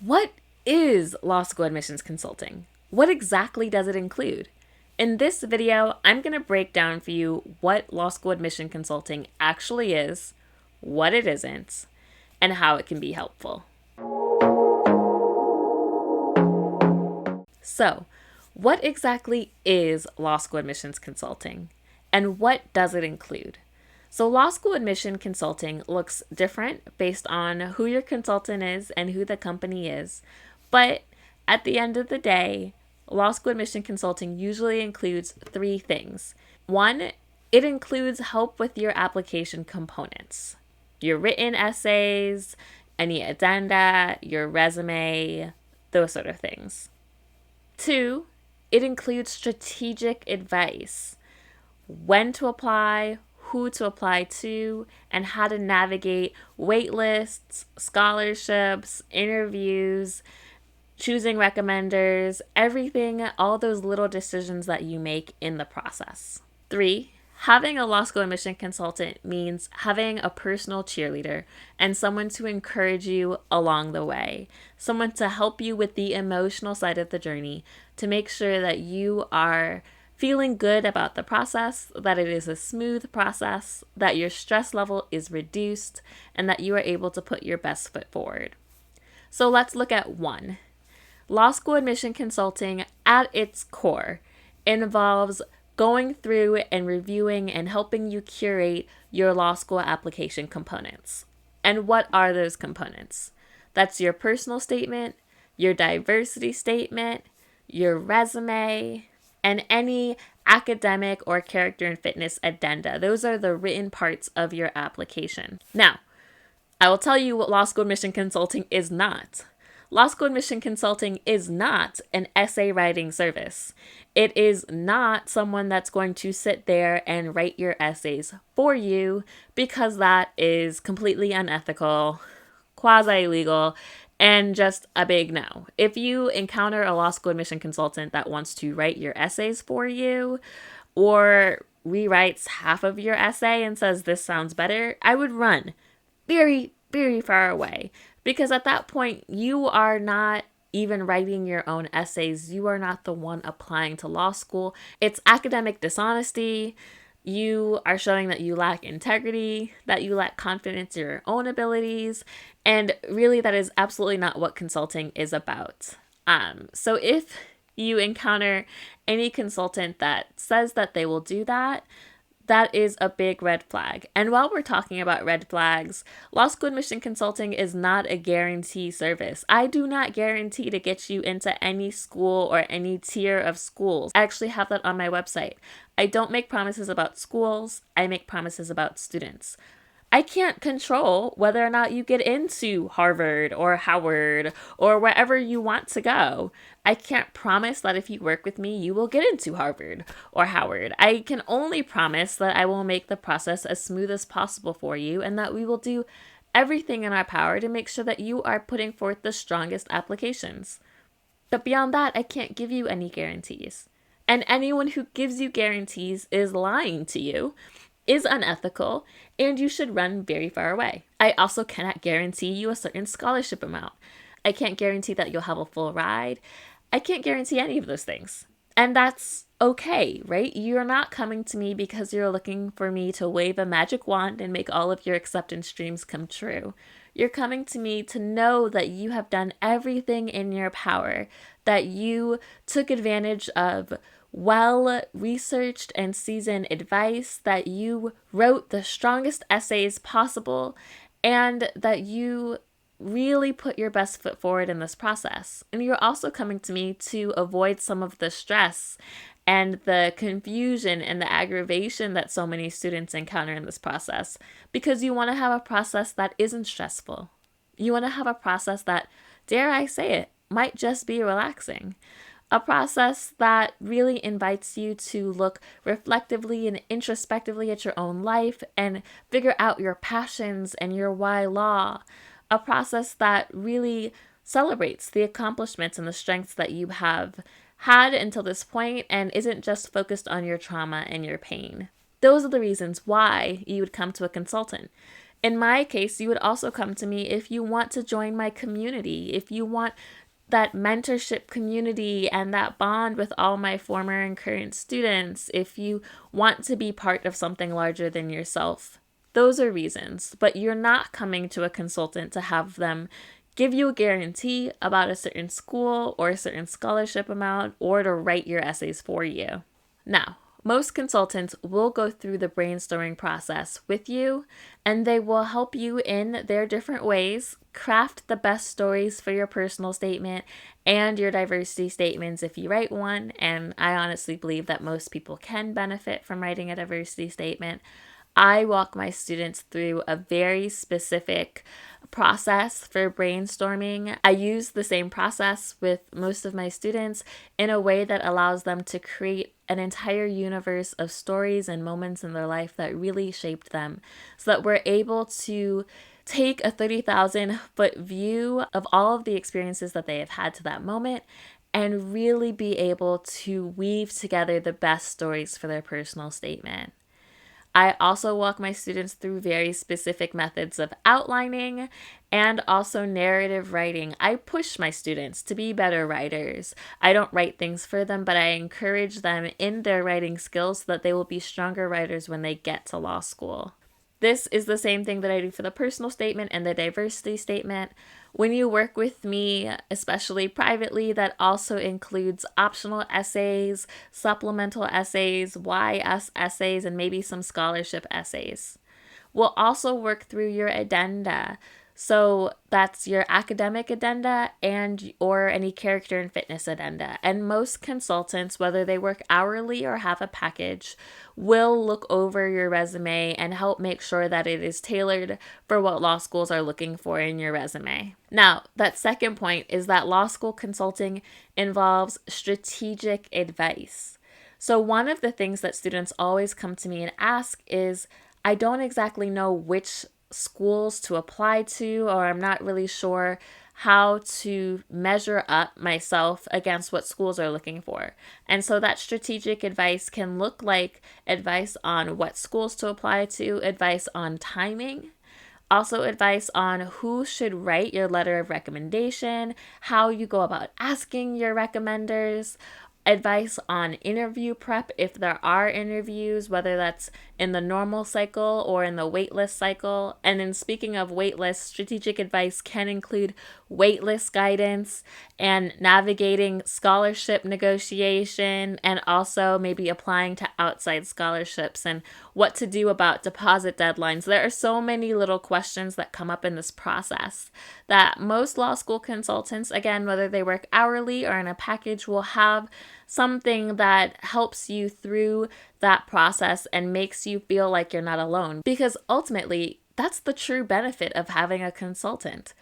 What is law school admissions consulting? What exactly does it include? In this video, I'm going to break down for you what law school admission consulting actually is, what it isn't, and how it can be helpful. So, what exactly is law school admissions consulting, and what does it include? So law school admission consulting looks different based on who your consultant is and who the company is. But at the end of the day, law school admission consulting usually includes three things. One, it includes help with your application components, your written essays, any addenda, your resume, those sort of things. Two, it includes strategic advice, when to apply, who to apply to, and how to navigate wait lists, scholarships, interviews, choosing recommenders, everything, all those little decisions that you make in the process. Three, having a law school admission consultant means having a personal cheerleader and someone to encourage you along the way, someone to help you with the emotional side of the journey to make sure that you are feeling good about the process, that it is a smooth process, that your stress level is reduced, and that you are able to put your best foot forward. So let's look at one. Law school admission consulting at its core involves going through and reviewing and helping you curate your law school application components. And what are those components? That's your personal statement, your diversity statement, your resume, and any academic or character and fitness addenda. Those are the written parts of your application. Now, I will tell you what law school admission consulting is not. Law school admission consulting is not an essay writing service. It is not someone that's going to sit there and write your essays for you, because that is completely unethical, quasi-illegal, and just a big no. If you encounter a law school admission consultant that wants to write your essays for you or rewrites half of your essay and says this sounds better, I would run very, very far away, because at that point you are not even writing your own essays. You are not the one applying to law school. It's academic dishonesty. You are showing that you lack integrity, that you lack confidence in your own abilities, and really that is absolutely not what consulting is about. So if you encounter any consultant that says that they will do that, that is a big red flag. And while we're talking about red flags, law school admission consulting is not a guarantee service. I do not guarantee to get you into any school or any tier of schools. I actually have that on my website. I don't make promises about schools. I make promises about students. I can't control whether or not you get into Harvard or Howard or wherever you want to go. I can't promise that if you work with me, you will get into Harvard or Howard. I can only promise that I will make the process as smooth as possible for you, and that we will do everything in our power to make sure that you are putting forth the strongest applications. But beyond that, I can't give you any guarantees. And anyone who gives you guarantees is lying to you, is unethical, and you should run very far away. I also cannot guarantee you a certain scholarship amount. I can't guarantee that you'll have a full ride. I can't guarantee any of those things. And that's okay, right? You're not coming to me because you're looking for me to wave a magic wand and make all of your acceptance dreams come true. You're coming to me to know that you have done everything in your power, that you took advantage of well-researched and seasoned advice, that you wrote the strongest essays possible, and that you really put your best foot forward in this process. And you're also coming to me to avoid some of the stress and the confusion and the aggravation that so many students encounter in this process, because you want to have a process that isn't stressful. You want to have a process that, dare I say it, might just be relaxing. A process that really invites you to look reflectively and introspectively at your own life and figure out your passions and your why law. A process that really celebrates the accomplishments and the strengths that you have had until this point and isn't just focused on your trauma and your pain. Those are the reasons why you would come to a consultant. In my case, you would also come to me if you want to join my community, if you want that mentorship community and that bond with all my former and current students, if you want to be part of something larger than yourself. Those are reasons, but you're not coming to a consultant to have them give you a guarantee about a certain school or a certain scholarship amount or to write your essays for you. Now, most consultants will go through the brainstorming process with you, and they will help you in their different ways craft the best stories for your personal statement and your diversity statements if you write one. And I honestly believe that most people can benefit from writing a diversity statement. I walk my students through a very specific process for brainstorming. I use the same process with most of my students in a way that allows them to create an entire universe of stories and moments in their life that really shaped them, so that we're able to take a 30,000-foot view of all of the experiences that they have had to that moment and really be able to weave together the best stories for their personal statement. I also walk my students through very specific methods of outlining and also narrative writing. I push my students to be better writers. I don't write things for them, but I encourage them in their writing skills so that they will be stronger writers when they get to law school. This is the same thing that I do for the personal statement and the diversity statement. When you work with me, especially privately, that also includes optional essays, supplemental essays, YS essays, and maybe some scholarship essays. We'll also work through your addenda. So that's your academic addenda and or any character and fitness addenda. And most consultants, whether they work hourly or have a package, will look over your resume and help make sure that it is tailored for what law schools are looking for in your resume. Now, that second point is that law school consulting involves strategic advice. So one of the things that students always come to me and ask is, I don't exactly know which schools to apply to, or I'm not really sure how to measure up myself against what schools are looking for. And so that strategic advice can look like advice on what schools to apply to, advice on timing, also advice on who should write your letter of recommendation, how you go about asking your recommenders, advice on interview prep if there are interviews, whether that's in the normal cycle or in the waitlist cycle. And then speaking of waitlist, strategic advice can include waitlist guidance and navigating scholarship negotiation, and also maybe applying to outside scholarships and what to do about deposit deadlines. There are so many little questions that come up in this process that most law school consultants, again, whether they work hourly or in a package, will have something that helps you through that process and makes you feel like you're not alone. Because ultimately, that's the true benefit of having a consultant.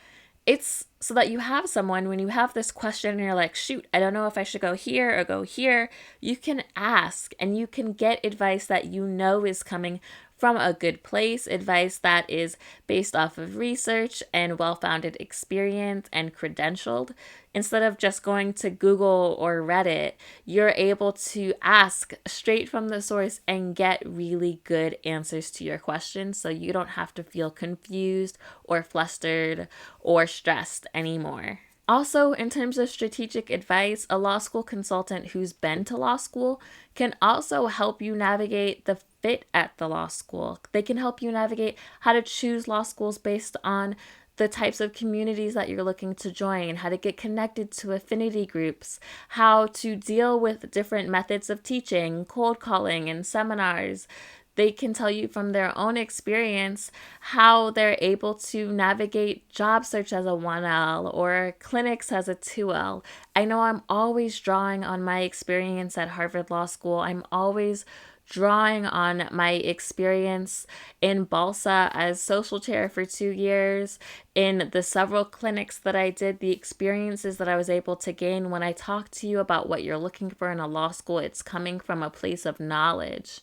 It's so that you have someone, when you have this question and you're like, shoot, I don't know if I should go here or go here, you can ask and you can get advice that you know is coming from a good place, advice that is based off of research and well-founded experience and credentialed. Instead of just going to Google or Reddit, you're able to ask straight from the source and get really good answers to your questions, so you don't have to feel confused or flustered or stressed anymore. Also, in terms of strategic advice, a law school consultant who's been to law school can also help you navigate the fit at the law school. They can help you navigate how to choose law schools based on the types of communities that you're looking to join, how to get connected to affinity groups, how to deal with different methods of teaching, cold calling, and seminars. They can tell you from their own experience how they're able to navigate job search as a 1L or clinics as a 2L. I know I'm always drawing on my experience at Harvard Law School. I'm always drawing on my experience in Balsa as social chair for 2 years, in the several clinics that I did, the experiences that I was able to gain. When I talk to you about what you're looking for in a law school, it's coming from a place of knowledge.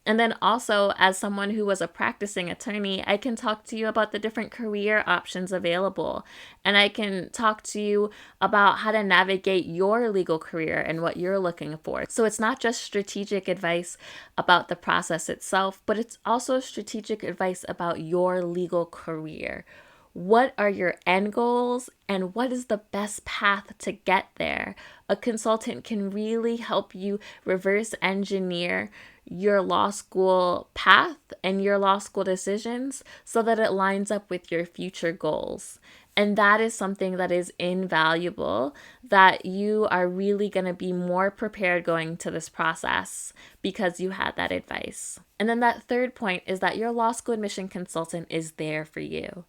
And then also, as someone who was a practicing attorney, I can talk to you about the different career options available. And I can talk to you about how to navigate your legal career and what you're looking for. So it's not just strategic advice about the process itself, but it's also strategic advice about your legal career. What are your end goals and what is the best path to get there? A consultant can really help you reverse engineer your law school path and your law school decisions so that it lines up with your future goals. And that is something that is invaluable, that you are really going to be more prepared going to this process because you had that advice. And then that third point is that your law school admission consultant is there for you.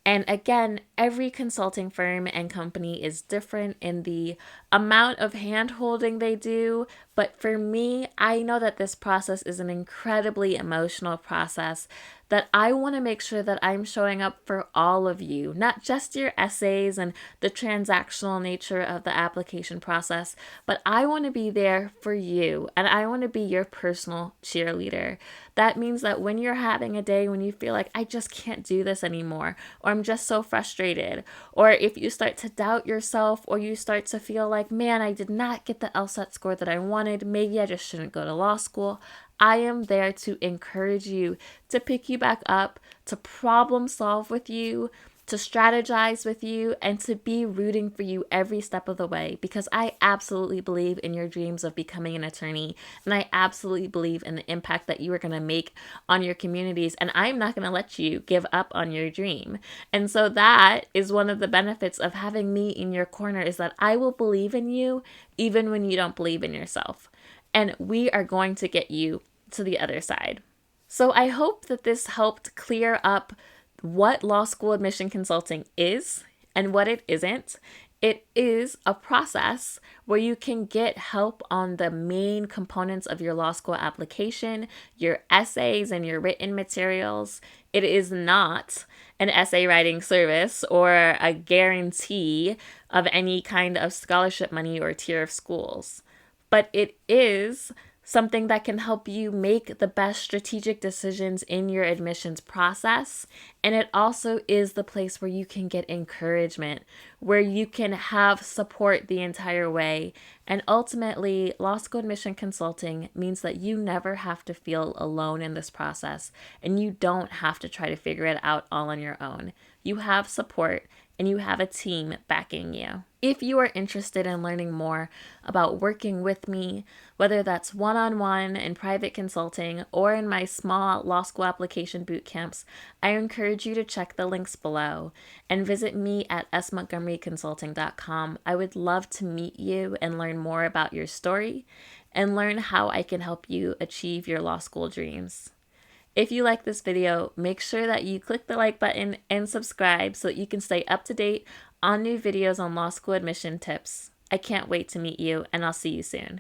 And again, every consulting firm and company is different in the amount of hand-holding they do. But for me, I know that this process is an incredibly emotional process, that I want to make sure that I'm showing up for all of you, not just your essays and the transactional nature of the application process, but I want to be there for you and I want to be your personal cheerleader. That means that when you're having a day when you feel like I just can't do this anymore, or I'm just so frustrated, or if you start to doubt yourself, or you start to feel like, man, I did not get the LSAT score that I wanted, maybe I just shouldn't go to law school, I am there to encourage you, to pick you back up, to problem solve with you, to strategize with you, and to be rooting for you every step of the way, because I absolutely believe in your dreams of becoming an attorney, and I absolutely believe in the impact that you are going to make on your communities, and I'm not going to let you give up on your dream. And so that is one of the benefits of having me in your corner, is that I will believe in you even when you don't believe in yourself. And we are going to get you to the other side. So I hope that this helped clear up what law school admission consulting is and what it isn't. It is a process where you can get help on the main components of your law school application, your essays and your written materials. It is not an essay writing service or a guarantee of any kind of scholarship money or tier of schools. But it is something that can help you make the best strategic decisions in your admissions process. And it also is the place where you can get encouragement, where you can have support the entire way. And ultimately, law school admission consulting means that you never have to feel alone in this process, and you don't have to try to figure it out all on your own. You have support and you have a team backing you. If you are interested in learning more about working with me, whether that's one-on-one in private consulting or in my small law school application boot camps, I encourage you to check the links below and visit me at smontgomeryconsulting.com. I would love to meet you and learn more about your story and learn how I can help you achieve your law school dreams. If you like this video, make sure that you click the like button and subscribe so that you can stay up to date on new videos on law school admission tips. I can't wait to meet you, and I'll see you soon.